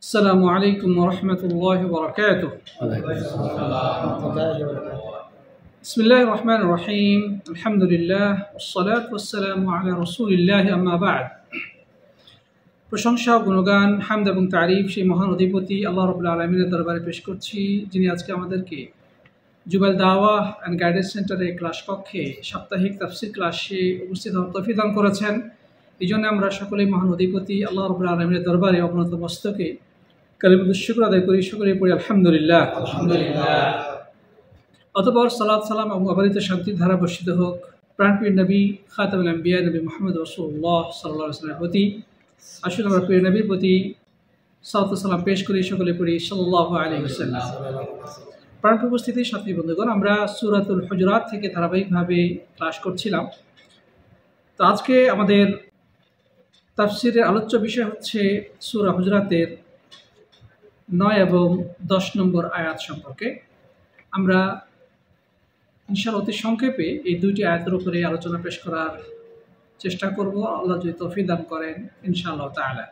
السلام عليكم ورحمة الله وبركاته. بسم الله الرحمن الرحيم. الحمد لله والصلاة والسلام على رسول الله أما بعد. প্রশংসা গুণগান হামদ এবং তারিফ সেই মহান অধিপতি আল্লাহ রাব্বুল আলামিনের দরবারে পেশ করছি, যিনি আজকে আমাদেরকে জুবাইল দাওয়াহ অ্যান্ড গাইডেন্স সেন্টারের ক্লাস কক্ষে সাপ্তাহিক তাফসীর ক্লাসে উপস্থিত হওয়ার তৌফিক দান করেছেন। এই জন্য আমরা সকলেই মহান অধিপতি আল্লাহ রাব্বুল আলামিনের দরবারে অবনত মস্তকে কালিমাতুশ শুকর আদায় করি, শুকরিয়া পড়ি আলহামদুলিল্লাহ। অতঃপর সালাত সালাম এবং অবারিত শান্তির ধারা বর্ষিত হোক প্রাণপ্রিয় নবী খাতামুল আম্বিয়া নবী মুহাম্মদ রাসূলুল্লাহ সাল্লাল্লাহু আলাইহি ওয়াসাল্লামের প্রতি। আসলে আমরা প্রিয় নবীর প্রতি সালাত সালাম পেশ করি, সকলে পড়ি সাল্লাল্লাহু আলাইহি ওয়াসাল্লাম। প্রাণপ্রিয় উপস্থিতি সাথী বন্ধুগণ, আমরা সূরাতুল হুজুরাত থেকে ধারাবাহিকভাবে ক্লাস করছিলাম। তো আজকে আমাদের তাফসীরের আলোচ্য বিষয় হচ্ছে সূরা হুজুরাতের 9 এবং 10 নম্বর আয়াত সম্পর্কে। আমরা ইনশাআল্লাহ অতি সংক্ষেপে এই দুইটি আয়াতের উপরে আলোচনা পেশ করার চেষ্টা করব, আল্লাহ যদি তৌফিক দান করেন ইনশাআল্লাহ তাআলা।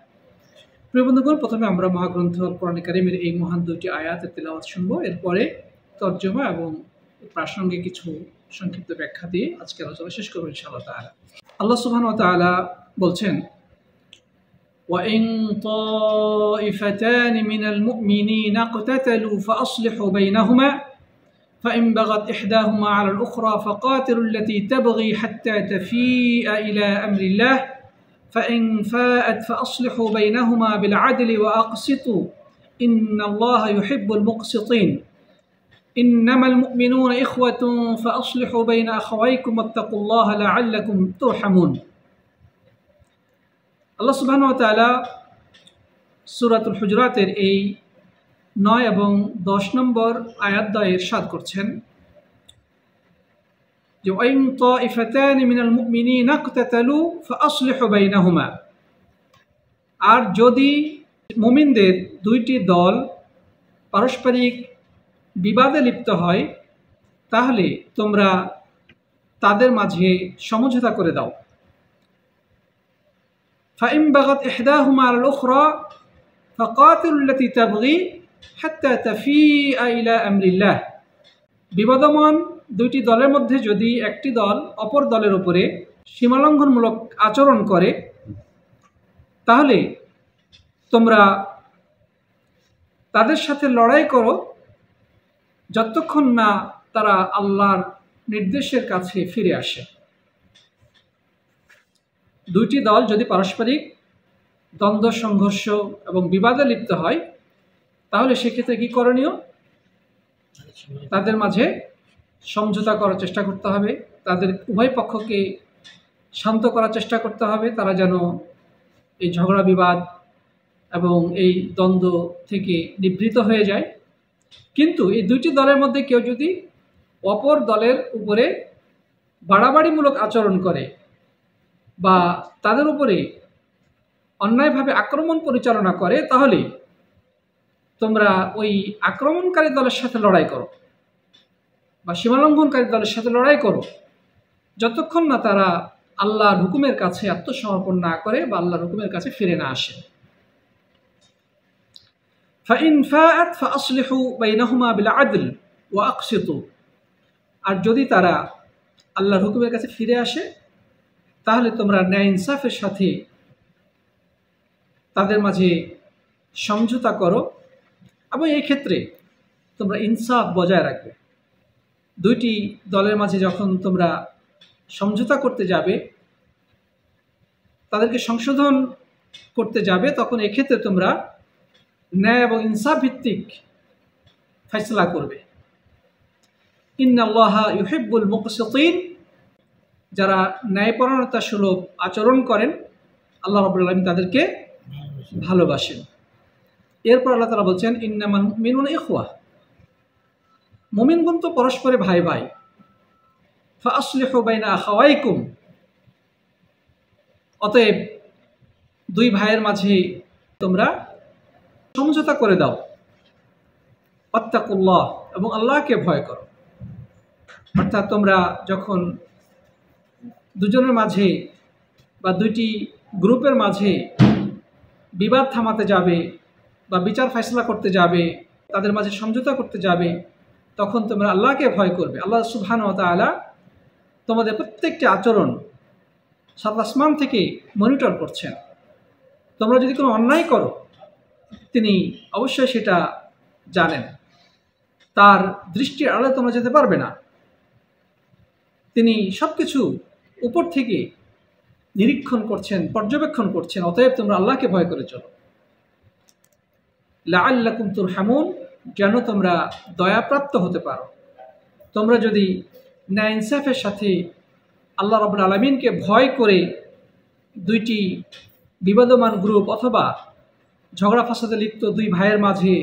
প্রিয় বন্ধুগণ, প্রথমে আমরা মহাগ্রন্থ কোরআন কারীমের এই মহান দুইটি আয়াতের তিলাওয়াত শুনবো, এরপরে তরজমা এবং প্রাসঙ্গিক কিছু সংক্ষিপ্ত ব্যাখ্যা দিয়ে আজকে আলোচনা শেষ করবো ইনশাআল্লাহ তাআলা। আল্লাহ সুবহানাহু ওয়া তাআলা বলছেন, وَإِن طَائِفَتَانِ مِنَ الْمُؤْمِنِينَ اقْتَتَلُوا فَأَصْلِحُوا بَيْنَهُمَا فَإِن بَغَتْ إِحْدَاهُمَا عَلَى الْأُخْرَى فَقَاتِلُوا الَّتِي تَبْغِي حَتَّى تَفِيءَ إِلَى أَمْرِ اللَّهِ فَإِن فَاءَتْ فَأَصْلِحُوا بَيْنَهُمَا بِالْعَدْلِ وَأَقْسِطُوا إِنَّ اللَّهَ يُحِبُّ الْمُقْسِطِينَ إِنَّمَا الْمُؤْمِنُونَ إِخْوَةٌ فَأَصْلِحُوا بَيْنَ أَخَوَيْكُمْ وَاتَّقُوا اللَّهَ لَعَلَّكُمْ تُرْحَمُونَ। আল্লাহ সুবহানাহু ওয়া তাআলা সূরাতুল হুজুরাতের এই 9 এবং 10 নম্বর আয়াত দ্বয়ে ইরশাদ করছেন যে ওয়াইন তাইফাতানি মিনাল মুমিনিনা ইকতাতালু ফাআসলিহু বাইনাহুমা, আর যদি মুমিনদের দুইটি দল পারস্পরিক বিবাদে লিপ্ত হয় তাহলে তোমরা তাদের মাঝে সমঝোতা করে দাও। فإن بغت إحداهما على الأخرى فقاتلوا التي تبغي حتى تفيء إلى أمر الله। বিবাদমান দুইটি দলের মধ্যে যদি একটি দল অপর দলের উপরে সীমালঙ্ঘনমূলক আচরণ করে তাহলে তোমরা তাদের সাথে লড়াই করো যতক্ষণ না তারা আল্লাহর নির্দেশের কাছে ফিরে আসে। দুইটি দল যদি পারস্পরিক দ্বন্দ্ব, সংঘর্ষ এবং বিবাদে লিপ্ত হয় তাহলে সেক্ষেত্রে কী করণীয়? তাদের মাঝে সমঝোতা করার চেষ্টা করতে হবে, তাদের উভয় পক্ষকে শান্ত করার চেষ্টা করতে হবে, তারা যেন এই ঝগড়া বিবাদ এবং এই দ্বন্দ্ব থেকে নিবৃত হয়ে যায়। কিন্তু এই দুইটি দলের মধ্যে কেউ যদি অপর দলের উপরে বাড়াবাড়িমূলক আচরণ করে বা তাদের উপরে অন্যায়ভাবে আক্রমণ পরিচালনা করে তাহলে তোমরা ওই আক্রমণকারী দলের সাথে লড়াই করো বা সীমালঙ্ঘনকারী দলের সাথে লড়াই করো যতক্ষণ না তারা আল্লাহর হুকুমের কাছে আত্মসমর্পণ না করে বা আল্লাহর হুকুমের কাছে ফিরে না আসে। فَإِنْ فَاءَتْ فَأَصْلِحُوا بَيْنَهُمَا بِالْعَدْلِ وَأَقْسِطُوا, আর যদি তারা আল্লাহর হুকুমের কাছে ফিরে আসে তাহলে তোমরা ন্যায় ইনসাফের সাথে তাদের মাঝে সমঝোতা করো এবং এই ক্ষেত্রে তোমরা ইনসাফ বজায় রাখবে। দুইটি দলের মাঝে যখন তোমরা সমঝোতা করতে যাবে, তাদেরকে সংশোধন করতে যাবে, তখন এক্ষেত্রে তোমরা ন্যায় এবং ইনসাফ ভিত্তিক ফয়সালা করবে। ইন্নাল্লাহা ইউহিব্বুল মুকসিতিন, যারা ন্যায়পরায়ণতা সুলভ আচরণ করেন আল্লাহ রাব্বুল আলামিন তাদেরকে ভালোবাসেন। এরপর আল্লাহ তাআলা বলছেন, ইন্নামাল মুমিনুনা ইখওয়া, মুমিনগণ তো পরস্পরে ভাই ভাই। ফাআসলিহু বাইনা আখাওয়াইকুম, অতএব দুই ভাইয়ের মাঝে তোমরা সমঝোতা করে দাও। ওয়াত্তাকুল্লাহ, এবং আল্লাহকে ভয় করো। অর্থাৎ তোমরা যখন দুজনের মাঝে বা দুইটি গ্রুপের মাঝে বিবাদ থামাতে যাবে বা বিচার ফয়সালা করতে যাবে, তাদের মাঝে সমঝোতা করতে যাবে, তখন তোমরা আল্লাহকে ভয় করবে। আল্লাহ সুবহানাহু ওয়া তাআলা তোমাদের প্রত্যেকটি আচরণ সাত আসমান থেকে মনিটর করছেন। তোমরা যদি কোনো অন্যায় করো, তিনি অবশ্যই সেটা জানেন। তার দৃষ্টির আড়ালে তোমরা যেতে পারবে না। তিনি সব কিছু উপর থেকে নিরীক্ষণ করছেন, পর্যবেক্ষণ করছেন। অতএব তোমরা আল্লাহকে ভয় করে চলো। লাআল্লাকুম তুরহামুন, যেন তোমরা দয়াপ্রাপ্ত হতে পারো। তোমরা যদি ন্যায় ইনসাফের সাথে আল্লাহ রাব্বুল আলামিনকে ভয় করে দুইটি বিবাদমান গ্রুপ অথবা ঝগড়া ফাসাদে লিপ্ত দুই ভাইয়ের মাঝে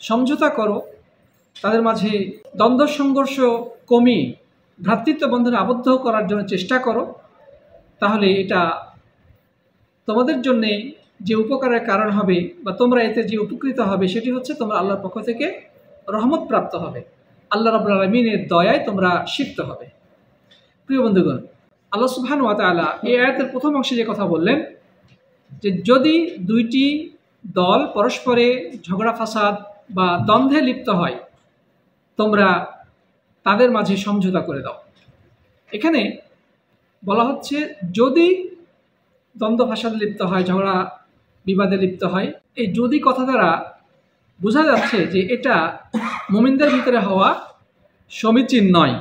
সমঝোতা করো, তাদের মাঝে দ্বন্দ্ব সংঘর্ষ কমিয়ে ভ্রাতৃত্ব বন্ধনে আবদ্ধ করার জন্য চেষ্টা করো, তাহলে এটা তোমাদের জন্যে যে উপকারের কারণ হবে বা তোমরা এতে যে উপকৃত হবে সেটি হচ্ছে তোমরা আল্লাহর পক্ষ থেকে রহমত প্রাপ্ত হবে, আল্লাহ রাব্বুল আলামিনের দয়ায় তোমরা সিক্ত হবে। প্রিয় বন্ধুগণ, আল্লাহ সুবহানাহু ওয়া তাআলা এই আয়াতের প্রথম অংশে যে কথা বললেন যে যদি দুইটি দল পরস্পরে ঝগড়া ফাসাদ বা দ্বন্দ্বে লিপ্ত হয়, তোমরা তাদের মাঝে সমঝোতা করে দাও। এখানে বলা হচ্ছে যদি দ্বন্দ্ব ফাসাদে লিপ্ত হয়, ঝগড়া বিবাদে লিপ্ত হয়, এই যদি কথা দ্বারা বোঝা যাচ্ছে যে এটা মুমিনদের ভিতরে হওয়া সমীচীন নয়,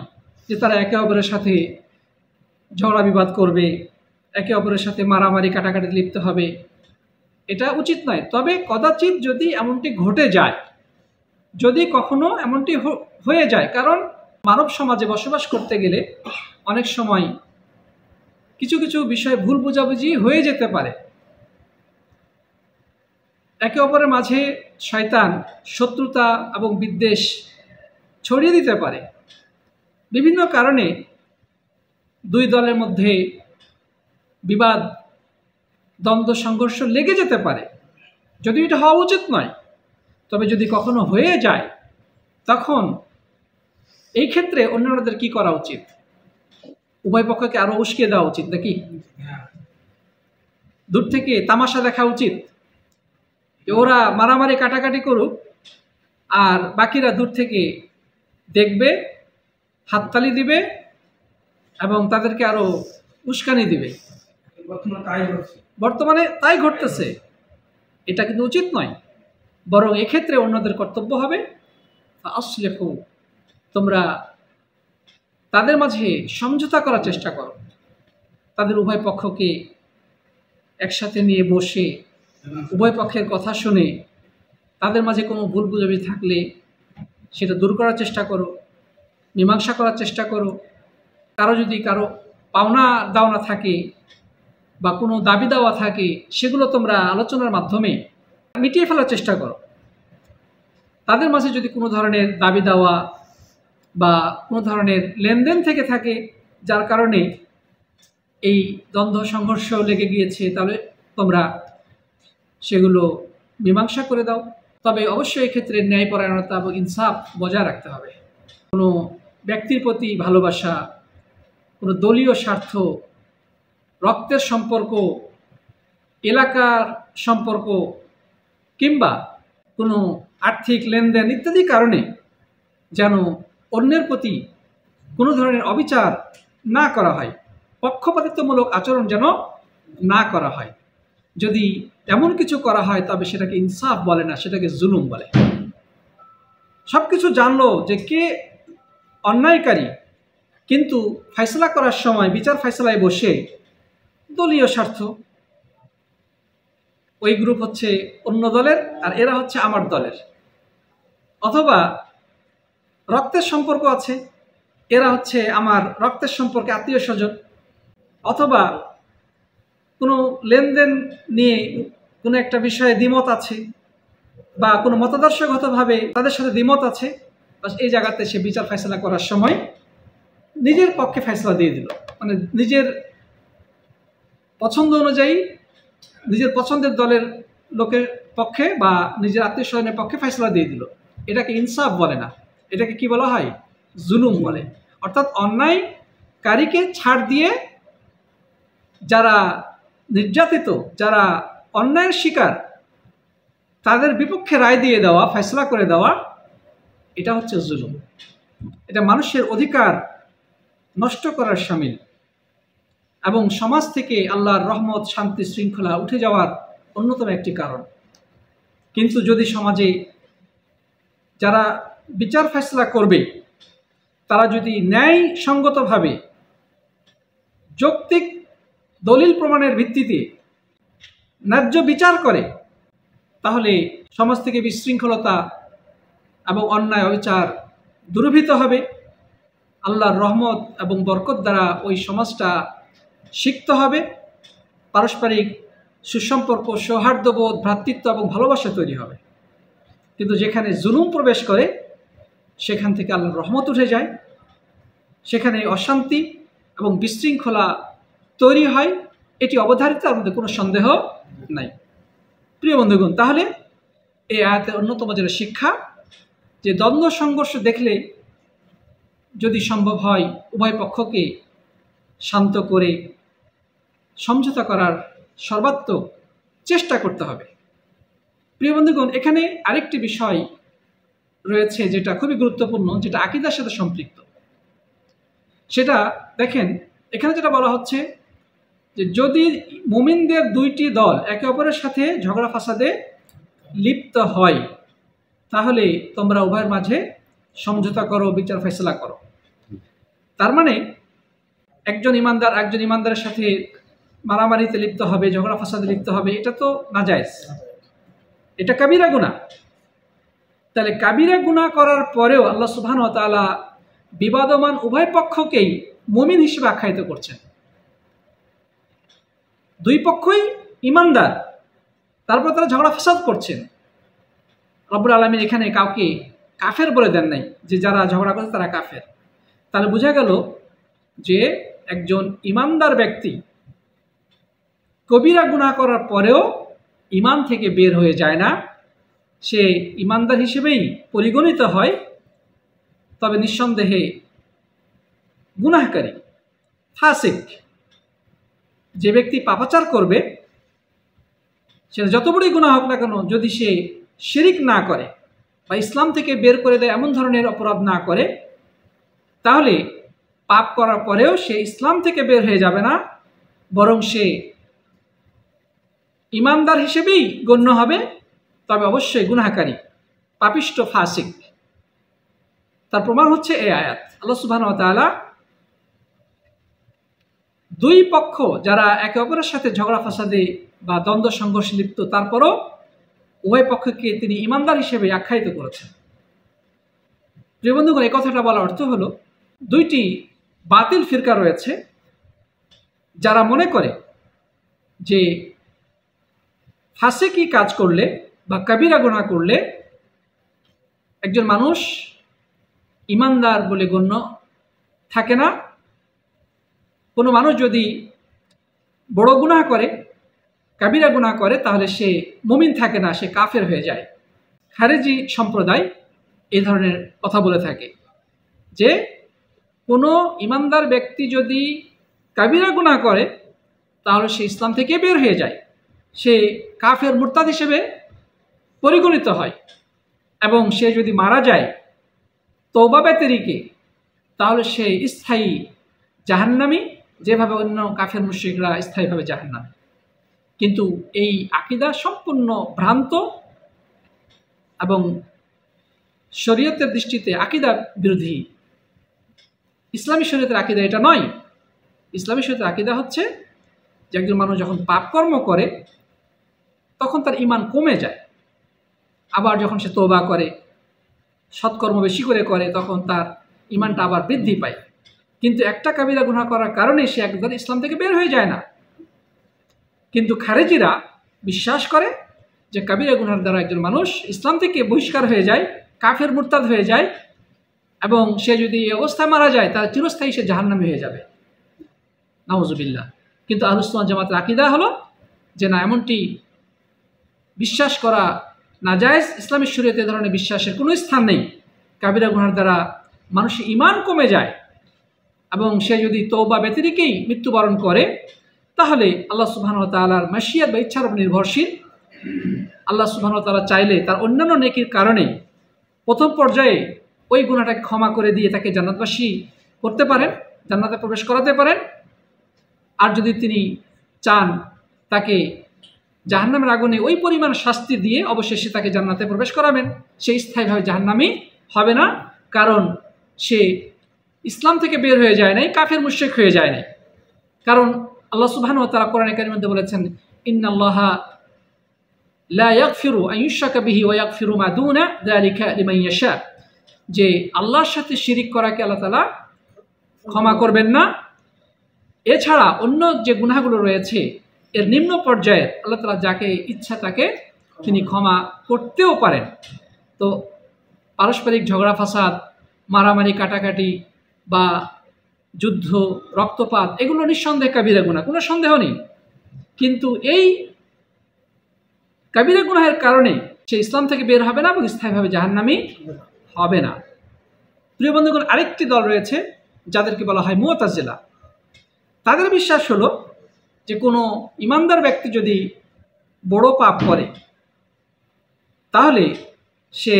যে তারা একে অপরের সাথে ঝগড়া বিবাদ করবে, একে অপরের সাথে মারামারি কাটাকাটি লিপ্ত হবে, এটা উচিত নয়। তবে কদাচিৎ যদি এমনটি ঘটে যায়, যদি কখনো এমনটি হয়ে যায়, কারণ মানব সমাজে বসবাস করতে গেলে অনেক সময় কিছু কিছু বিষয়ে ভুল বোঝাবুঝি হয়ে যেতে পারে। একে অপরের মাঝে শয়তান শত্রুতা এবং বিদ্বেষ ছড়িয়ে দিতে পারে। বিভিন্ন কারণে দুই দলের মধ্যে বিবাদ দ্বন্দ্ব সংঘর্ষ লেগে যেতে পারে, যদি এটা হওয়া উচিত নয়। তবে যদি কখনো হয়ে যায়, তখন এই ক্ষেত্রে অন্যান্যদের কি করা উচিত? উভয় পক্ষকে আরো উস্কে দেওয়া উচিত নাকি? দূর থেকে তামাশা দেখা উচিত, ওরা মারামারি কাটাকাটি করুক আর বাকিরা দূর থেকে দেখবে, হাততালি দিবে এবং তাদেরকে আরো উস্কানি দিবে। বর্তমানে তাই ঘটতেছে। এটা কিন্তু উচিত নয়। বরং এক্ষেত্রে অন্যদের কর্তব্য হবে আসলিহু, তোমরা তাদের মাঝে সমঝোতা করার চেষ্টা করো। তাদের উভয় পক্ষকে একসাথে নিয়ে বসে উভয় পক্ষের কথা শুনে তাদের মাঝে কোনো ভুল বুঝাবুঝি থাকলে সেটা দূর করার চেষ্টা করো, মীমাংসা করার চেষ্টা করো। কারো যদি কারো পাওনা দাওনা থাকে বা কোনো দাবি দাওয়া থাকে, সেগুলো তোমরা আলোচনার মাধ্যমে মিটিয়ে ফেলার চেষ্টা করো। তাদের মাঝে যদি কোনো ধরনের দাবি দাওয়া বা কোনো ধরনের লেনদেন থেকে থাকে যার কারণে এই দ্বন্দ্ব সংঘর্ষ লেগে গিয়েছে, তাহলে তোমরা সেগুলো মীমাংসা করে দাও। তবে অবশ্যই এক্ষেত্রে ন্যায়পরায়ণতা এবং ইনসাফ বজায় রাখতে হবে। কোনো ব্যক্তির প্রতি ভালোবাসা, কোনো দলীয় স্বার্থ, রক্তের সম্পর্ক, এলাকার সম্পর্ক কিংবা কোনো আর্থিক লেনদেন ইত্যাদি কারণে যেন অন্যের প্রতি কোনো ধরনের অবিচার না করা হয়, পক্ষপাতিত্বমূলক আচরণ যেন না করা হয়। যদি এমন কিছু করা হয় তবে সেটাকে ইনসাফ বলে না, সেটাকে জুলুম বলে। সব কিছু জানলো যে কে অন্যায়কারী, কিন্তু ফয়সালা করার সময় বিচার ফয়সালায় বসে দলীয় স্বার্থ, ওই গ্রুপ হচ্ছে অন্য দলের আর এরা হচ্ছে আমার দলের, অথবা রক্তের সম্পর্ক আছে, এরা হচ্ছে আমার রক্তের সম্পর্কে আত্মীয় স্বজন, অথবা কোনো লেনদেন নিয়ে কোনো একটা বিষয়ে দ্বিমত আছে বা কোনো মতাদর্শগতভাবে তাদের সাথে দ্বিমত আছে, এই জায়গাতে সে বিচার ফয়সালা করার সময় নিজের পক্ষে ফয়সালা দিয়ে দিল, মানে নিজের পছন্দ অনুযায়ী নিজের পছন্দের দলের লোকের পক্ষে বা নিজের আত্মীয় স্বজনের পক্ষে ফয়সালা দিয়ে দিল। এটাকে ইনসাফ বলে না, এটাকে কি বলা হয়? জুলুম বলে। অর্থাৎ অন্যায়কারীকে ছাড় দিয়ে যারা নির্যাতিত, যারা অন্যায়ের শিকার, তাদের বিপক্ষে রায় দিয়ে দেওয়া, ফয়সলা করে দেওয়া, এটা হচ্ছে জুলুম। এটা মানুষের অধিকার নষ্ট করার শামিল এবং সমাজ থেকে আল্লাহর রহমত, শান্তি, শৃঙ্খলা উঠে যাওয়ার অন্যতম একটি কারণ। কিন্তু যদি সমাজে যারা বিচার ফয়সলা করবে তারা যদি ন্যায়সঙ্গতভাবে যৌক্তিক দলিল প্রমাণের ভিত্তিতে ন্যায্য বিচার করে, তাহলে সমাজ থেকে বিশৃঙ্খলতা এবং অন্যায় অবিচার দূরীভূত হবে। আল্লাহর রহমত এবং বরকত দ্বারা ওই সমাজটা সিক্ত হবে। পারস্পরিক সুসম্পর্ক, সৌহার্দ্যবোধ, ভ্রাতৃত্ব এবং ভালোবাসা তৈরি হবে। কিন্তু যেখানে জুলুম প্রবেশ করে সেখান থেকে আল্লাহর রহমত উঠে যায়, সেখানে অশান্তি এবং বিশৃঙ্খলা তৈরি হয়। এটি অবধারিত, তার মধ্যে কোনো সন্দেহ নাই। প্রিয় বন্ধুগণ, তাহলে এই আয়াতের অন্যতম যেটা শিক্ষা, যে দ্বন্দ্ব সংঘর্ষ দেখলে যদি সম্ভব হয় উভয় পক্ষকে শান্ত করে সমঝোতা করার সর্বাত্মক চেষ্টা করতে হবে। প্রিয় বন্ধুগণ, এখানে আরেকটি বিষয় রয়েছে যেটা খুবই গুরুত্বপূর্ণ, যেটা আকীদার সাথে সম্পৃক্ত। সেটা দেখেন, এখানে যেটা বলা হচ্ছে যে যদি মুমিনদের দুইটি দল একে অপরের সাথে ঝগড়া ফাসাদে লিপ্ত হয়, তাহলে তোমরা উভয়ের মাঝে সমঝোতা করো, বিচার ফয়সলা করো। তার মানে একজন ইমানদারের সাথে মারামারিতে লিপ্ত হবে, ঝগড়া ফাসাদে লিপ্ত হবে, এটা তো নাজায়েজ, এটা কাবিরা গুনাহ। তাহলে কাবিরা গুনাহ করার পরেও আল্লাহ সুবহানাহু ওয়া তাআলা বিবাদমান উভয় পক্ষকেই মুমিন হিসেবে আখ্যায়িত করছেন। দুই পক্ষই ইমানদার, তারপর তারা ঝগড়া ফাসাদ করছেন। রব্বুল আলামিন এখানে কাউকে কাফের বলে দেন নাই যে যারা ঝগড়া করছে তারা কাফের। তাহলে বোঝা গেল যে একজন ইমানদার ব্যক্তি কবিরা গুনাহ করার পরেও ইমান থেকে বের হয়ে যায় না, সে ইমানদার হিসেবেই পরিগণিত হয়। তবে নিঃসন্দেহে গুনাহকারী, ফাসিক, যে ব্যক্তি পাপাচার করবে সে যত বড়ই গুনাহ হোক না কেন, যদি সে শিরিক না করে বা ইসলাম থেকে বের করে দেয় এমন ধরনের অপরাধ না করে, তাহলে পাপ করার পরেও সে ইসলাম থেকে বের হয়ে যাবে না, বরং সে ইমানদার হিসেবেই গণ্য হবে। তবে অবশ্যই গুনাহকারী, পাপিষ্ঠ, ফাসিক। তার প্রমাণ হচ্ছে এই আয়াত। আল্লাহ সুবহানাহু ওয়া তাআলা দুই পক্ষ যারা একে অপরের সাথে ঝগড়া ফাসাদে বা দ্বন্দ্ব সংঘর্ষে লিপ্ত, তারপরও উভয় পক্ষকে তিনি ইমানদার হিসেবে আখ্যায়িত করেছেন। প্রিয় বন্ধুগণ, এই কথাটা বলার অর্থ হলো, দুইটি বাতিল ফিরকা রয়েছে যারা মনে করে যে ফাসিকি কাজ করলে বা কাবিরা গুনাহ করলে একজন মানুষ ইমানদার বলে গণ্য থাকে না। কোনো মানুষ যদি বড় গুনাহ করে, কাবিরা গুনাহ করে, তাহলে সে মুমিন থাকে না, সে কাফের হয়ে যায়। খারেজি সম্প্রদায় এই ধরনের কথা বলে থাকে যে কোনো ইমানদার ব্যক্তি যদি কাবিরা গুনাহ করে তাহলে সে ইসলাম থেকে বের হয়ে যায়, সে কাফের মুরতাদ হিসেবে পরিগণিত হয়, এবং সে যদি মারা যায় তওবা ব্যতিরেকে, তাহলে সে স্থায়ী জাহান্নামী, যেভাবে অন্য কাফের মুশরিকরা স্থায়ীভাবে জাহান্নামী। কিন্তু এই আকীদা সম্পূর্ণ ভ্রান্ত এবং শরীয়তের দৃষ্টিতে আকীদা বিরোধী। ইসলামী শরীয়তের আকীদা এটা নয়। ইসলামী শরীয়তের আকীদা হচ্ছে যে একজন মানুষ যখন পাপকর্ম করে তখন তার ঈমান কমে যায়, আবার যখন সে তওবা করে, সৎকর্ম বেশি করে তখন তার ঈমানটা আবার বৃদ্ধি পায়। কিন্তু একটা কাবিরা গুনাহ করার কারণে সে একদম ইসলাম থেকে বের হয়ে যায় না। কিন্তু খারেজিরা বিশ্বাস করে যে কাবিরা গুনার দ্বারা একজন মানুষ ইসলাম থেকে বহিষ্কার হয়ে যায়, কাফের মুরতাদ হয়ে যায়, এবং সে যদি এই অবস্থায় মারা যায় তার চিরস্থায়ী সে জাহান্নামী হয়ে যাবে, নাউজুবিল্লাহ। কিন্তু আহলুস সুন্নাহ জামাতের আকীদা হলো যে না, এমনটি বিশ্বাস করা নাজায়েজ। ইসলামী শরীয়তে এ ধরনের বিশ্বাসের কোনো স্থান নেই। কাবিরা গুনার দ্বারা মানুষের ঈমান কমে যায়, এবং সে যদি তওবা ব্যতিরেকেই মৃত্যুবরণ করে তাহলে আল্লাহ সুবহানাহু ওয়া তাআলার মাশিয়াত বা ইচ্ছার উপর নির্ভরশীল আল্লাহ সুবহানাহু ওয়া তাআলা চাইলে তার অন্যান্য নেকির কারণে প্রথম পর্যায়ে ওই গুনাহটাকে ক্ষমা করে দিয়ে তাকে জান্নাতবাসী করতে পারেন, জান্নাতে প্রবেশ করাতে পারেন। আর যদি তিনি চান তাকে জাহান্নামের আগুনে ওই পরিমাণ শাস্তি দিয়ে অবশেষে তাকে জান্নাতে প্রবেশ করাবেন, সে স্থায়ীভাবে জাহান্নামী হবে না, কারণ সে ইসলাম থেকে বের হয়ে যায় নাই, কাফের মুশরিক হয়ে যায় নাই। কারণ আল্লাহ সুবহানাহু ওয়া তাআলা কোরআনে কারীমের মধ্যে বলেছেন, ইন্নাল্লাহা লা ইয়াগফিরু আন ইউশরাকা বিহি ওয়া ইয়াগফিরু মা দুনা যালিকা লিমান ইয়াশা, যে আল্লাহর সাথে শিরিক করাকে আল্লাহ তাআলা ক্ষমা করবেন না, এছাড়া অন্য যে গুনাহগুলো রয়েছে এর নিম্ন পর্যায়ে আল্লাহ তাআলা যাকে ইচ্ছা তাকে তিনি ক্ষমা করতেও পারেন। তো পারস্পরিক ঝগড়া ফাসাদ, মারামারি কাটাকাটি বা যুদ্ধ, রক্তপাত, এগুলো নিঃসন্দেহে কাবিরা গুনাহ, কোনো সন্দেহ নেই। কিন্তু এই কাবিরা গুনাহের কারণে সে ইসলাম থেকে বের হবে না এবং স্থায়ীভাবে জাহান্নামী হবে না। প্রিয় বন্ধুগণ, আরেকটি দল রয়েছে যাদেরকে বলা হয় মুতাজিলা। তাদের বিশ্বাস হলো যে কোনো ইমানদার ব্যক্তি যদি বড় পাপ করে তাহলে সে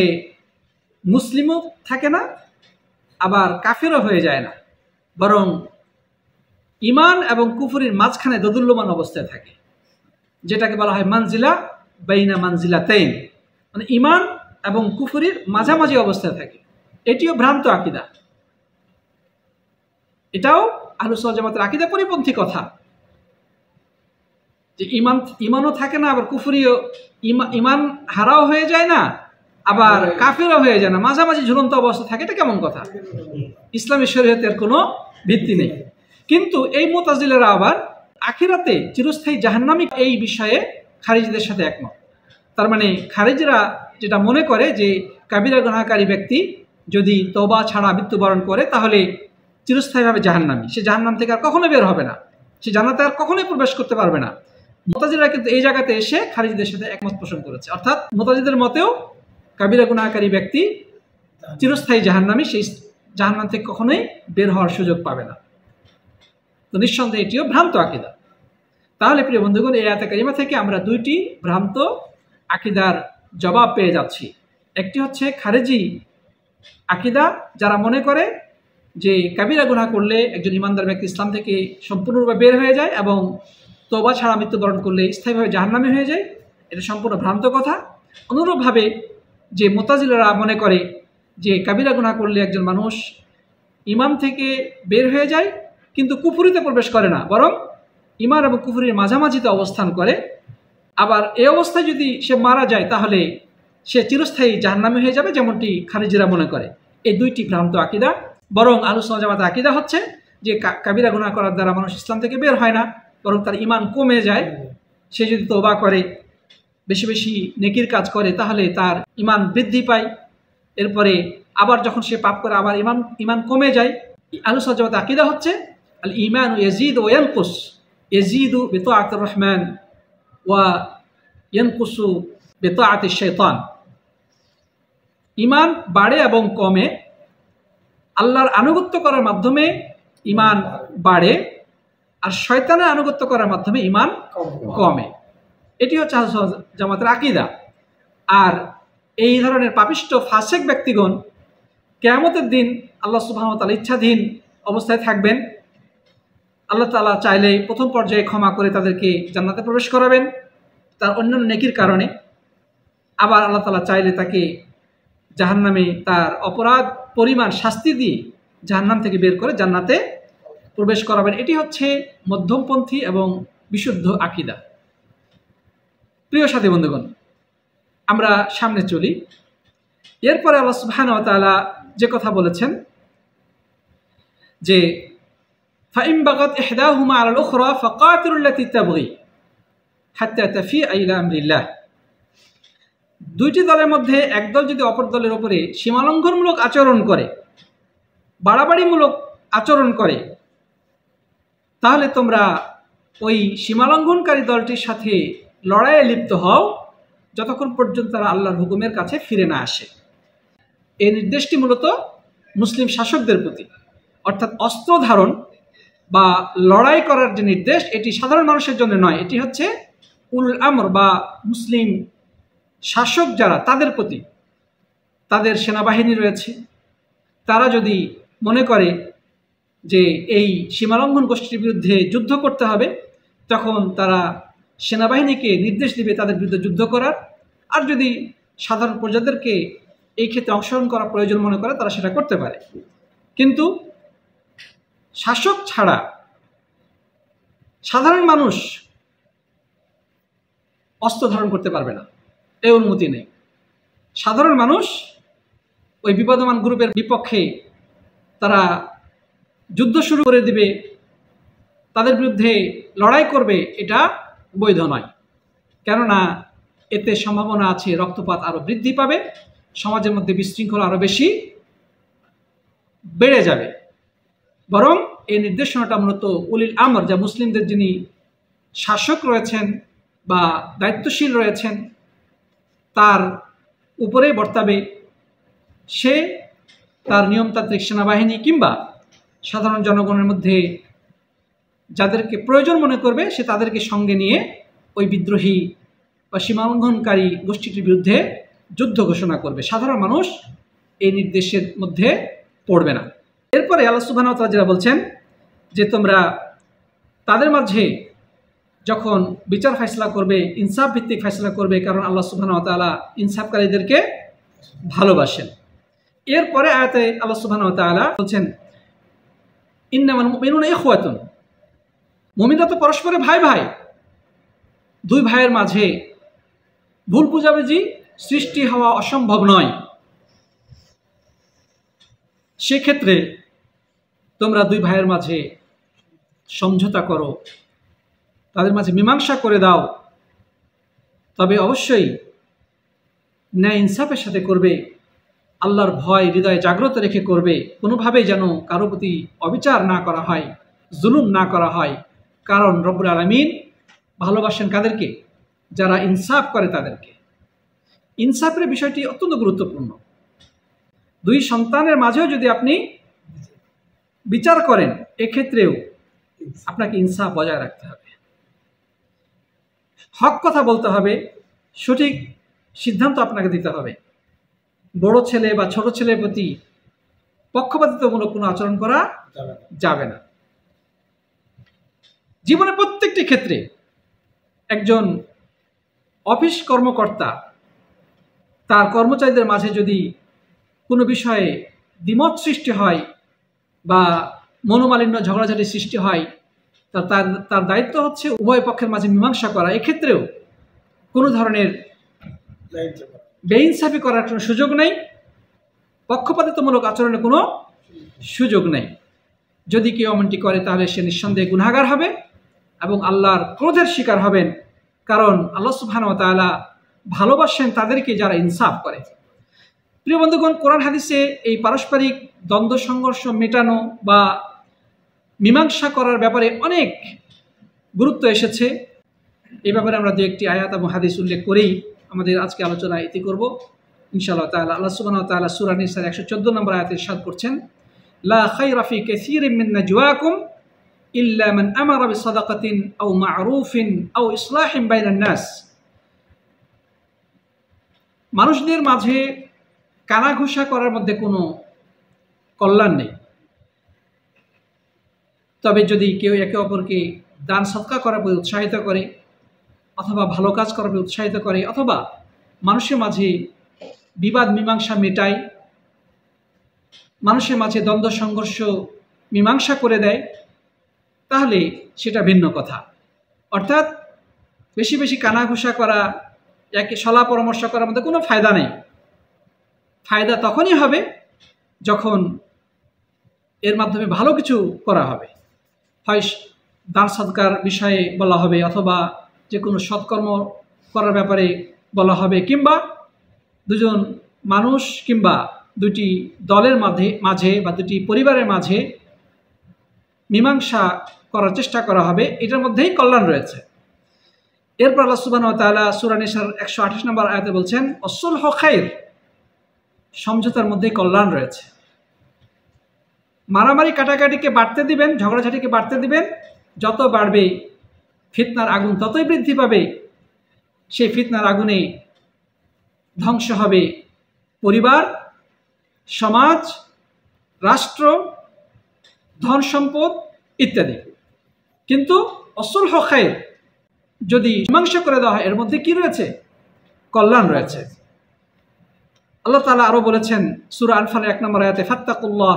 মুসলিমও থাকে না, আবার কাফেরও হয়ে যায় না, বরং ইমান এবং কুফরির মাঝখানে দোদুল্যমান অবস্থায় থাকে, যেটাকে বলা হয় মানজিলা বাইনা মানজিলাতাইন, মানে ইমান এবং কুফরির মাঝামাঝি অবস্থায় থাকে। এটিও ভ্রান্ত আকীদা, এটাও আহলুস সুন্নাহ ওয়াল জামাতের আকীদা পরিপন্থী কথা, যে ইমানও থাকে না, আবার কুফরিও, ইমান হারাও হয়ে যায় না, আবার কাফেরও হয়ে যায় না, মাঝামাঝি ঝুলন্ত অবস্থা থাকে। এটা কেমন কথা? ইসলামী শরীয়তের কোনো ভিত্তি নেই। কিন্তু এই মুতাজিলারা আবার আখিরাতে চিরস্থায়ী জাহান্নামী, এই বিষয়ে খারিজিদের সাথে একমত। তার মানে খারিজরা যেটা মনে করে যে কাবিরা গুনাহকারী ব্যক্তি যদি তওবা ছাড়া মৃত্যুবরণ করে তাহলে চিরস্থায়ীভাবে জাহান্নামী, সে জাহান্নাম থেকে আর কখনো বের হবে না, সে জান্নাতে আর কখনোই প্রবেশ করতে পারবে না। মুতাজিলারা কিন্তু এই জায়গাতে এসে খারিজিদের সাথে একমত পোষণ করেছে, অর্থাৎ মুতাজিলাদের মতেও কাবিরা গুনাহকারী ব্যক্তি চিরস্থায়ী জাহান্নামী, সেই জাহান্নাম থেকে কখনোই বের হওয়ার সুযোগ পাবে না। তো নিঃসন্দেহে এটিও ভ্রান্ত আকীদা। তাহলে প্রিয় বন্ধুগণ, এই আয়াতে কারিমা থেকে আমরা দুইটি ভ্রান্ত আকীদার জবাব পেয়ে যাচ্ছি। একটি হচ্ছে খারিজি আকীদা, যারা মনে করে যে কাবিরা গুনাহ করলে একজন ইমানদার ব্যক্তি ইসলাম থেকে সম্পূর্ণরূপে বের হয়ে যায় এবং তওবা ছাড়া মৃত্যুবরণ করলে স্থায়ীভাবে জাহান্নামী হয়ে যায়। এটা সম্পূর্ণ ভ্রান্ত কথা। অনুরূপভাবে যে মুতাজিলারা মনে করে যে কাবিরা গুনাহ করলে একজন মানুষ ইমান থেকে বের হয়ে যায় কিন্তু কুফরিতে প্রবেশ করে না, বরং ইমান এবং কুফরির মাঝামাঝিতে অবস্থান করে, আবার এই অবস্থায় যদি সে মারা যায় তাহলে সে চিরস্থায়ী জাহান্নামী হয়ে যাবে, যেমনটি খারিজিরা মনে করে। এই দুইটি ভ্রান্ত আকীদা। বরং আহলুস সুন্নাহ ওয়াল জামাতের আকীদা হচ্ছে যে কাবিরা গুনাহ করার দ্বারা মানুষ ইসলাম থেকে বের হয় না, বরং তার ইমান কমে যায়। সে যদি তওবা করে, বেশি বেশি নেকির কাজ করে, তাহলে তার ইমান বৃদ্ধি পায়। এরপরে আবার যখন সে পাপ করে আবার ইমান কমে যায়। আহলুস সুন্নাহ ওয়াল জামাতের আকীদা হচ্ছে আল ঈমানু ইয়াজিদু ওয়া ইয়ানকুস, ইয়াজিদু বিতাআতির রহমান ওয়া ইয়ানকুসু বিতাআতিশ শাইতান। ইমান বাড়ে এবং কমে, আল্লাহর আনুগত্য করার মাধ্যমে ইমান বাড়ে, আর শয়তানের আনুগত্য করার মাধ্যমে ইমান কমে। এটি হচ্ছে আহলুস সুন্নাহ ওয়াল জামাতের আকীদা। আর এই ধরনের পাপিষ্ঠ ফাসিক ব্যক্তিগণ কিয়ামতের দিন আল্লাহ সুবহানাহু ওয়া তাআলা ইচ্ছাধীন অবস্থায় থাকবেন। আল্লাহ তাআলা চাইলে প্রথম পর্যায়ে ক্ষমা করে তাদেরকে জান্নাতে প্রবেশ করাবেন তার অন্যান্য নেকির কারণে, আবার আল্লাহ তাআলা চাইলে তাকে জাহান্নামে তার অপরাধ পরিমাণ শাস্তি দিয়ে জাহান্নাম থেকে বের করে জান্নাতে প্রবেশ করাবেন। এটি হচ্ছে মধ্যমপন্থী এবং বিশুদ্ধ আকীদা। প্রিয় সাথী বন্ধুগণ, আমরা সামনে চলি। এরপরে আল্লাহ সুবহানাহু ওয়া তাআলা যে কথা বলেছেন যে ফাইন বাগাত ইহদাহুমা আলাল উখরা ফাকাতিলুল লাতী তাবগী হাত্তা তাফিআ ইলা আমরিল্লাহ। দুইটি দলের মধ্যে একদল যদি অপর দলের উপরে সীমালঙ্ঘনমূলক আচরণ করে, বাড়াবাড়িমূলক আচরণ করে, তাহলে তোমরা ওই সীমালঙ্ঘনকারী দলটির সাথে লড়াইয়ে লিপ্ত হও যতক্ষণ পর্যন্ত তারা আল্লাহর হুকুমের কাছে ফিরে না আসে। এই নির্দেশটি মূলত মুসলিম শাসকদের প্রতি, অর্থাৎ অস্ত্র ধারণ বা লড়াই করার যে নির্দেশ, এটি সাধারণ মানুষের জন্য নয়, এটি হচ্ছে উল আমর বা মুসলিম শাসক যারা তাদের প্রতি, তাদের সেনাবাহিনী রয়েছে, তারা যদি মনে করে যে এই সীমালঙ্ঘন গোষ্ঠীর বিরুদ্ধে যুদ্ধ করতে হবে, তখন তারা সেনাবাহিনীকে নির্দেশ দিবে তাদের বিরুদ্ধে যুদ্ধ করার। আর যদি সাধারণ প্রজাদেরকে এই ক্ষেত্রে অংশগ্রহণ করা প্রয়োজন মনে করে, তারা সেটা করতে পারে। কিন্তু শাসক ছাড়া সাধারণ মানুষ অস্ত্র ধারণ করতে পারবে না, এই অনুমতি নেই। সাধারণ মানুষ ওই বিবদমান গ্রুপের বিপক্ষে তারা যুদ্ধ শুরু করে দিবে, তাদের বিরুদ্ধে লড়াই করবে, এটা বৈধ নয়। কেননা এতে সম্ভাবনা আছে রক্তপাত আরও বৃদ্ধি পাবে, সমাজের মধ্যে বিশৃঙ্খলা আরও বেশি বেড়ে যাবে। বরং এই নির্দেশনাটা মূলত উলিল আমর, যা মুসলিমদের যিনি শাসক রয়েছেন বা দায়িত্বশীল রয়েছেন, তার উপরেই বর্তাবে। সে তার নিয়মতান্ত্রিক সেনাবাহিনী কিংবা সাধারণ জনগণের মধ্যে যাদেরকে প্রয়োজন মনে করবে, সে তাদেরকে সঙ্গে নিয়ে ওই বিদ্রোহী বা সীমালঙ্ঘনকারী গোষ্ঠীটির বিরুদ্ধে যুদ্ধ ঘোষণা করবে। সাধারণ মানুষ এই নির্দেশের মধ্যে পড়বে না। এরপরে আল্লাহ সুবহানাহু ওয়া তাআলা যারা বলছেন যে তোমরা তাদের মাঝে যখন বিচার ফয়সালা করবে, ইনসাফ ভিত্তিক ফয়সালা করবে, কারণ আল্লাহ সুবহানাহু ওয়া তাআলা ইনসাফকারীদেরকে ভালোবাসেন। এরপরে আয়াতে আল্লাহ সুবহানাহু ওয়া তাআলা বলছেন ইন্নামাল মুমিনুনা ইখওয়াতুন, মুমিনরা তো পরস্পরে ভাই ভাই। দুই ভাইয়ের মাঝে ভুল বুঝাবুঝি সৃষ্টি হওয়া অসম্ভব নয়। সেক্ষেত্রে তোমরা দুই ভাইয়ের মাঝে সমঝোতা করো, তাদের মাঝে মীমাংসা করে দাও। তবে অবশ্যই ন্যায় ইনসাফের সাথে করবে, আল্লাহর ভয় হৃদয়ে জাগ্রত রেখে করবে। কোনোভাবেই যেন কারো প্রতি অবিচার না করা হয়, জুলুম না করা হয়। কারণ রব্বুল আলামিন ভালোবাসেন কাদেরকে? যারা ইনসাফ করে তাদেরকে। ইনসাফের বিষয়টি অত্যন্ত গুরুত্বপূর্ণ। দুই সন্তানের মাঝেও যদি আপনি বিচার করেন, এক্ষেত্রেও আপনাকে ইনসাফ বজায় রাখতে হবে, হক কথা বলতে হবে, সঠিক সিদ্ধান্ত আপনাকে দিতে হবে। বড় ছেলে বা ছোট ছেলের প্রতি পক্ষপাতিত্বমূলক কোনো আচরণ করা যাবে না। জীবনের প্রত্যেকটি ক্ষেত্রে একজন অফিস কর্মকর্তা তার কর্মচারীদের মাঝে যদি কোনো বিষয়ে দ্বিমত সৃষ্টি হয় বা মনোমালিন্য ঝগড়াঝাটি সৃষ্টি হয়, তার দায়িত্ব হচ্ছে উভয় পক্ষের মাঝে মীমাংসা করা। এক্ষেত্রেও কোনো ধরনের বেইনসাফি করার কোনো সুযোগ নেই, পক্ষপাতিত্বমূলক আচরণের কোনো সুযোগ নেই। যদি কেউ এমনটি করে তাহলে সে নিঃসন্দেহে গুনাহগার হবে এবং আল্লাহর ক্রোধের শিকার হবেন। কারণ আল্লাহ সুবহানাহু ওয়া তাআলা ভালোবাসেন তাদেরকে যারা ইনসাফ করে। প্রিয় বন্ধুগণ, কোরআন হাদিসে এই পারস্পরিক দ্বন্দ্ব সংঘর্ষ মেটানো বা মীমাংসা করার ব্যাপারে অনেক গুরুত্ব এসেছে। এই ব্যাপারে আমরা দু একটি আয়াত এবং হাদিস উল্লেখ করেই আমাদের আজকে আলোচনা ইতি করব ইনশাআল্লাহ তাআলা। আল্লাহ সুবহানাহু ওয়া তাআলা সূরা নিসার 114 নম্বর আয়াতে ইরশাদ করছেন, লা খায়রা ফি কাসীরিন মিন নাজওয়াকুম ইল্লা মান আমারা বিসাদাকাতিন আও মা'রুফিন আও ইসলাহিন বাইনান নাস। মানুষদের মাঝে কানাঘুষা করার মধ্যে কোনো কল্যাণ নেই। তবে যদি কেউ একে অপরকে দান সদকা করার প্রতি উৎসাহিত করে, অথবা ভালো কাজ করার প্রতি উৎসাহিত করে, অথবা মানুষের মাঝে বিবাদ মীমাংসা মেটায়, মানুষের মাঝে দ্বন্দ্ব সংঘর্ষ মীমাংসা করে দেয়, তাহলে সেটা ভিন্ন কথা। অর্থাৎ বেশি বেশি কানাঘুষা করা, একে সলা পরামর্শ করার মধ্যে কোনো ফায়দা নেই। ফায়দা তখনই হবে যখন এর মাধ্যমে ভালো কিছু করা হবে, হয় দান সদকার বিষয়ে বলা হবে, অথবা যে কোনো সৎকর্ম করার ব্যাপারে বলা হবে, কিংবা দুজন মানুষ কিংবা দুটি দলের মাঝে বা দুটি পরিবারের মাঝে মীমাংসা করার চেষ্টা করা হবে। এটার মধ্যেই কল্যাণ রয়েছে। এরপর আল্লাহ সুবহানাহু ওয়া তাআলা সূরা নিসার 128 নম্বর আয়াতে বলছেন, অসুলহু খায়র, সমঝোতার মধ্যেই কল্যাণ রয়েছে। মারামারি কাটাকাটিকে বাড়তে দিবেন, ঝগড়াঝাটিকে বাড়তে দিবেন, যত বাড়বে ফিতনার আগুন ততই বৃদ্ধি পাবে। সেই ফিতনার আগুনে ধ্বংস হবে পরিবার, সমাজ, রাষ্ট্র, ধন সম্পদ ইত্যাদি। কিন্তু অসুলহ খায়র যদি মীমাংসা করে দেওয়া হয়, এর মধ্যে কি রয়েছে? কল্যাণ রয়েছে। আল্লাহ তাআলা আরো বলেছেন সূরা আনফালের 1 নম্বর আয়াতে, ফাত্তাকুল্লাহ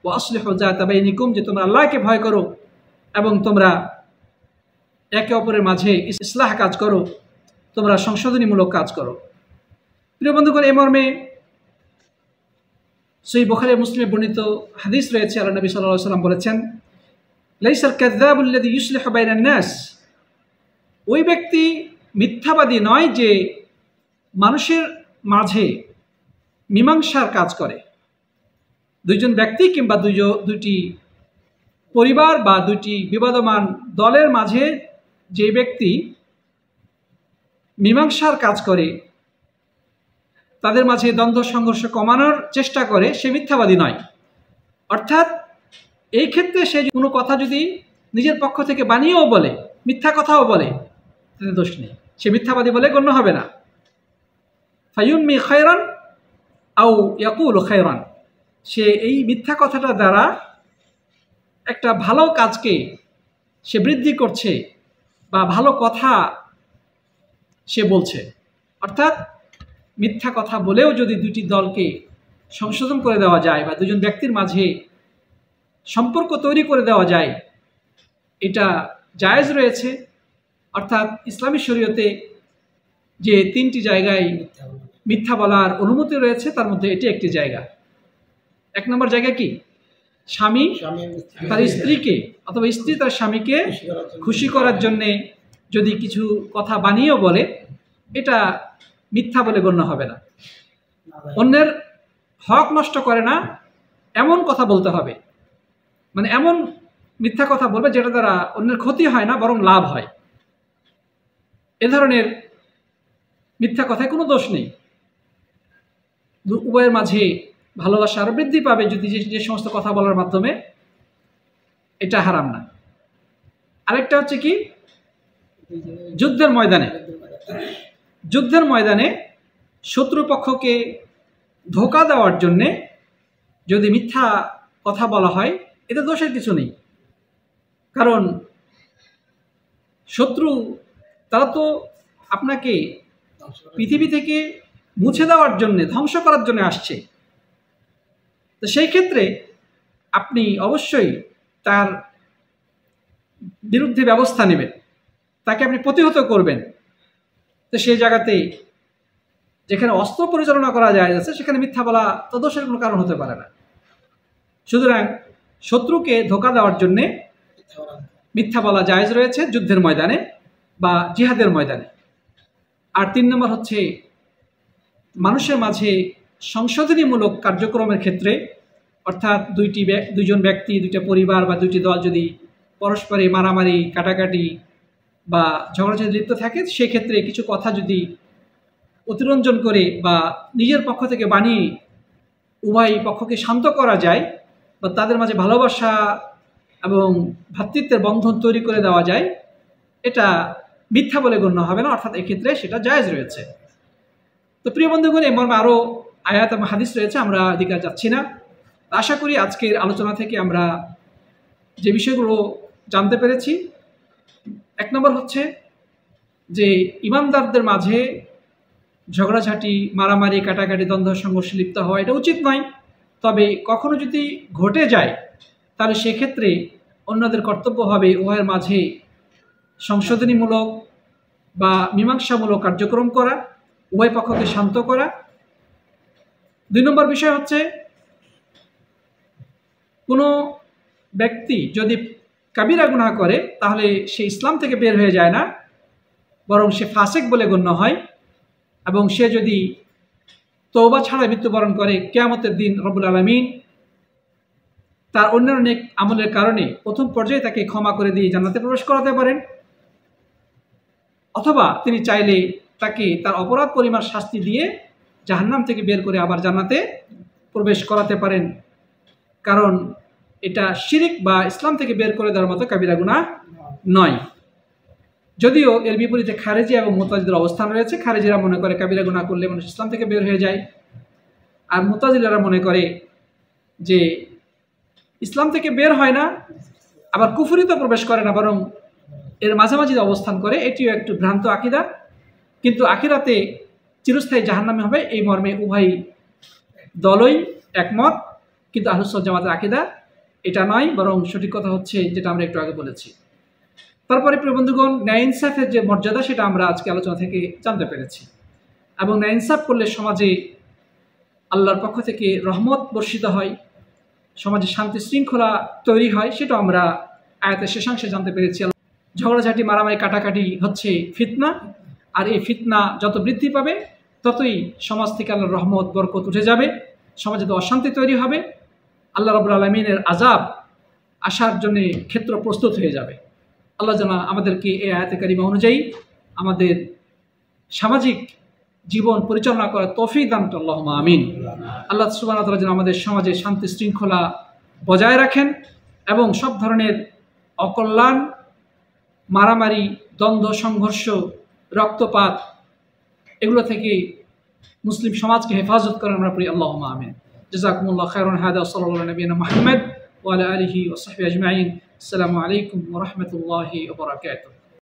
ওয়া আসলিহু যাতা বাইনিকুম, যে তোমরা আল্লাহকে ভয় করো এবং তোমরা একে অপরের মাঝে ইসলাহ কাজ করো, তোমরা সংশোধনীমূলক কাজ করো। প্রিয় বন্ধুগণ, এই মর্মে সহিহ বুখারী মুসলিমে বর্ণিত হাদিস রয়েছে। আল্লাহ নবী সাল্লাল্লাহু আলাইহি ওয়াসাল্লাম বলেছেন, লাইসাল কাযযাবুল্লাযী ইউসলিহু বাইনান নাস, ওই ব্যক্তি মিথ্যাবাদী নয় যে মানুষের মাঝে মীমাংসার কাজ করে। দুইজন ব্যক্তি কিংবা দুইটি পরিবার বা দুইটি বিবাদমান দলের মাঝে যে ব্যক্তি মীমাংসার কাজ করে, তাদের মাঝে দ্বন্দ্ব সংঘর্ষ কমানোর চেষ্টা করে, সে মিথ্যাবাদী নয়। অর্থাৎ এই ক্ষেত্রে সে কোনো কথা যদি নিজের পক্ষ থেকে বানিয়েও বলে, মিথ্যা কথাও বলে, তাতে দোষ নেই, সে মিথ্যাবাদী বলে গণ্য হবে না। ফায়ুনমি খায়রান আও ইয়াকুলু খায়রান, সে এই মিথ্যা কথাটা দ্বারা একটা ভালো কাজকে সে বৃদ্ধি করছে বা ভালো কথা সে বলছে। অর্থাৎ মিথ্যা কথা বলেও যদি দুটি দলকে সংশোধন করে দেওয়া যায় বা দুজন ব্যক্তির মাঝে সম্পর্ক তৈরি করে দেওয়া যায়, এটা জায়েজ রয়েছে। অর্থাৎ ইসলামী শরীয়তে যে 3টি জায়গায় মিথ্যা বলার অনুমতি রয়েছে, তার মধ্যে এটি একটি জায়গা। 1 নম্বর জায়গা কি? স্বামী তার স্ত্রীকে অথবা স্ত্রী তার স্বামীকে খুশি করার জন্যে যদি কিছু কথা বানিয়েও বলে, এটা মিথ্যা বলে গণ্য হবে না। অন্যের হক নষ্ট করে না এমন কথা বলতে হবে, মানে এমন মিথ্যা কথা বলবে যেটা দ্বারা অন্যের ক্ষতি হয় না, বরং লাভ হয়। এ ধরনের মিথ্যা কথায় কোনো দোষ নেই। উভয়ের মাঝে ভালোবাসা আরো বৃদ্ধি পাবে যদি যে সমস্ত কথা বলার মাধ্যমে, এটা হারাম না। আরেকটা হচ্ছে কি, যুদ্ধের ময়দানে শত্রুপক্ষকে ধোঁকা দেওয়ার জন্যে যদি মিথ্যা কথা বলা হয়, এতে দোষের কিছু নেই। কারণ শত্রু তারা তো আপনাকে পৃথিবী থেকে মুছে দেওয়ার জন্যে, ধ্বংস করার জন্য আসছে। তো সেই ক্ষেত্রে আপনি অবশ্যই তার বিরুদ্ধে ব্যবস্থা নেবেন, তাকে আপনি প্রতিহত করবেন। তো সেই জায়গাতে যেখানে অস্ত্র পরিচালনা করা যায় যাচ্ছে, সেখানে মিথ্যা বলা তো দোষের কোনো কারণ হতে পারে না। সুতরাং শত্রুকে ধোঁকা দেওয়ার জন্যে মিথ্যা বলা জায়েজ রয়েছে যুদ্ধের ময়দানে বা জিহাদের ময়দানে। আর 3 নম্বর হচ্ছে মানুষের মাঝে সংশোধনীমূলক কার্যক্রমের ক্ষেত্রে, অর্থাৎ দুইজন ব্যক্তি, দুইটা পরিবার বা দুইটি দল যদি পরস্পরে মারামারি, কাটাকাটি বা ঝগড়াঝাটি লিপ্ত থাকে, সেক্ষেত্রে কিছু কথা যদি অতিরঞ্জন করে বা নিজের পক্ষ থেকে বানিয়ে উভয় পক্ষকে শান্ত করা যায় বা তাদের মাঝে ভালোবাসা এবং ভ্রাতৃত্বের বন্ধন তৈরি করে দেওয়া যায়, এটা মিথ্যা বলে গণ্য হবে না। অর্থাৎ এক্ষেত্রে সেটা জায়েজ রয়েছে। তো প্রিয় বন্ধুগণ, এই মর্মে আরও আয়াত এবং হাদিস রয়েছে, আমরা এদিকে যাচ্ছি না। আশা করি আজকের আলোচনা থেকে আমরা যে বিষয়গুলো জানতে পেরেছি, 1 নম্বর হচ্ছে যে ইমানদারদের মাঝে ঝগড়াঝাটি, মারামারি, কাটাকাটি, দ্বন্দ্ব সংঘর্ষে লিপ্ত হওয়া এটা উচিত নয়। তবে কখনো যদি ঘটে যায়, তাহলে সেক্ষেত্রে অন্যদের কর্তব্য হবে উভয়ের মাঝে সংশোধনীমূলক বা মীমাংসামূলক কার্যক্রম করা, উভয় পক্ষকে শান্ত করা। 2 নম্বর বিষয় হচ্ছে, কোনো ব্যক্তি যদি কাবিরা গুনাহ করে, তাহলে সে ইসলাম থেকে বের হয়ে যায় না, বরং সে ফাসিক বলে গণ্য হয়। এবং সে যদি তওবা ছাড়া মৃত্যুবরণ করে, কিয়ামতের দিন রব্বুল আলামিন তার অন্যান্য নেক আমলের কারণে প্রথম পর্যায়ে তাকে ক্ষমা করে দিয়ে জান্নাতে প্রবেশ করাতে পারেন, অথবা তিনি চাইলে তাকে তার অপরাধ পরিমাণ শাস্তি দিয়ে জাহান্নাম থেকে বের করে আবার জান্নাতে প্রবেশ করাতে পারেন। কারণ এটা শিরিক বা ইসলাম থেকে বের করে দেওয়ার মতো কাবিরা গুনাহ নয়। যদিও এর বিপরীতে খারেজি এবং মুতাজিলার অবস্থান রয়েছে। খারেজিরা মনে করে কাবিরা গুনাহ করলে মানুষ ইসলাম থেকে বের হয়ে যায়, আর মুতাজিলারা মনে করে যে ইসলাম থেকে বের হয় না, আবার কুফরিতে প্রবেশ করে না, বরং এর মাঝামাঝি অবস্থান করে। এটিও একটু ভ্রান্ত আকীদা, কিন্তু আখিরাতে চিরস্থায়ী জাহান্নামী হবে এই মর্মে উভয় দলই একমত। কিন্তু আহলুস সুন্নাহ জামাতের আকীদা এটা নয়, বরং সঠিক কথা হচ্ছে যেটা আমরা একটু আগে বলেছি। তারপরে প্রিয় বন্ধুগণ, ন্যায় ইনসাফের যে মর্যাদা সেটা আমরা আজকে আলোচনা থেকে জানতে পেরেছি, এবং ন্যায় ইনসাফ করলে সমাজে আল্লাহর পক্ষ থেকে রহমত বর্ষিত হয়, সমাজে শান্তি শৃঙ্খলা তৈরি হয়, সেটা আমরা আয়াতের শেষাংশে জানতে পেরেছি। ঝগড়াঝাটি, মারামারি, কাটাকাটি হচ্ছে ফিতনা, আর এই ফিতনা যত বৃদ্ধি পাবে ততই সমাজ থেকে আল্লাহর রহমত বরকত উঠে যাবে, সমাজে তো অশান্তি তৈরি হবে, আল্লাহ রাব্বুল আলামিনের আযাব আসার জন্য ক্ষেত্র প্রস্তুত হয়ে যাবে। আল্লাহ যেন আমাদেরকে এই আয়াতে কারিমা অনুযায়ী আমাদের সামাজিক জীবন পরিচালনা করার তৌফিক দান করুন, আল্লাহুম্মা আমিন। আল্লাহ সুবহানাহু ওয়া তাআলা যেন আমাদের সমাজে শান্তি শৃঙ্খলা বজায় রাখেন এবং সব ধরনের অকল্যাণ, মারামারি, দ্বন্দ্ব, সংঘর্ষ, রক্তপাত এগুলো থেকে মুসলিম সমাজকে হেফাজত করেন, আমরা পড়ি আল্লাহুম্মা আমিন। জাযাকুমুল্লাহু খাইরান। হাদা সাল্লাল্লাহু আলা নবিয়িনা মুহাম্মদ ওয়া আলা আলিহি ওয়া সাহবিহি আজমাইন। আসসালামু আলাইকুম ওয়া রাহমাতুল্লাহি ওয়া বারাকাতুহু।